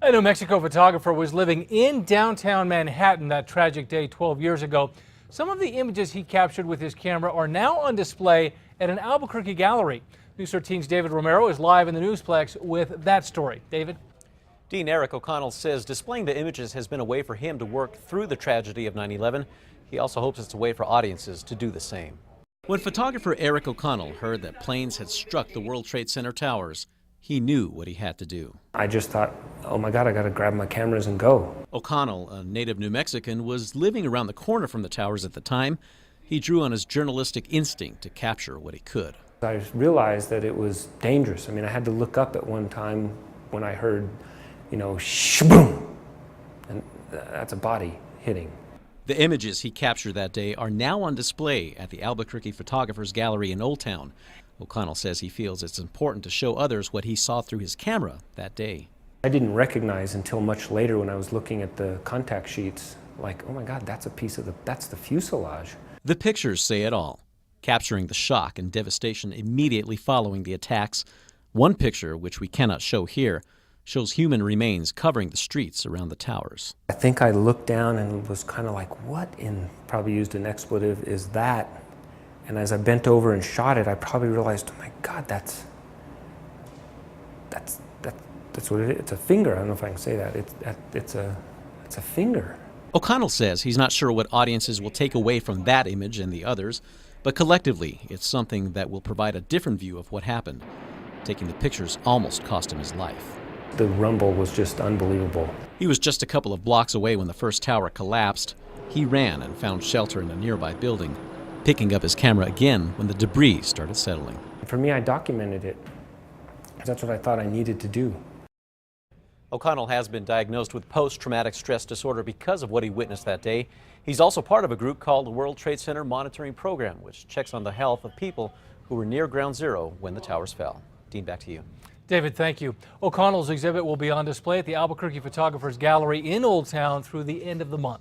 A New Mexico photographer was living in downtown Manhattan that tragic day 12 years ago. Some of the images he captured with his camera are now on display at an Albuquerque gallery. News 13's David Romero is live in the Newsplex with that story. David? Dean Eric O'Connell says displaying the images has been a way for him to work through the tragedy of 9/11. He also hopes it's a way for audiences to do the same. When photographer Eric O'Connell heard that planes had struck the World Trade Center towers, he knew what he had to do. I just thought, oh my God, I got to grab my cameras and go. O'Connell, a native New Mexican, was living around the corner from the towers at the time. He drew on his journalistic instinct to capture what he could. I realized that it was dangerous. I mean, I had to look up at one time when I heard, shaboom, and that's a body hitting. The images he captured that day are now on display at the Albuquerque Photographers Gallery in Old Town. O'Connell says he feels it's important to show others what he saw through his camera that day. I didn't recognize until much later when I was looking at the contact sheets, like, oh my God, that's the fuselage. The pictures say it all, capturing the shock and devastation immediately following the attacks. One picture, which we cannot show here, shows human remains covering the streets around the towers. I think I looked down and was kind of like, what in, probably used an expletive, is that? And as I bent over and shot it, I probably realized, oh my God, that's what it is. It's a finger. I don't know if I can say that. It's a finger. O'Connell says he's not sure what audiences will take away from that image and the others, but collectively, it's something that will provide a different view of what happened. Taking the pictures almost cost him his life. The rumble was just unbelievable. He was just a couple of blocks away when the first tower collapsed. He ran and found shelter in a nearby building, picking up his camera again when the debris started settling. For me, I documented it. That's what I thought I needed to do. O'Connell has been diagnosed with post-traumatic stress disorder because of what he witnessed that day. He's also part of a group called the World Trade Center Monitoring Program, which checks on the health of people who were near Ground Zero when the towers fell. Dean, back to you. David, thank you. O'Connell's exhibit will be on display at the Albuquerque Photographers Gallery in Old Town through the end of the month.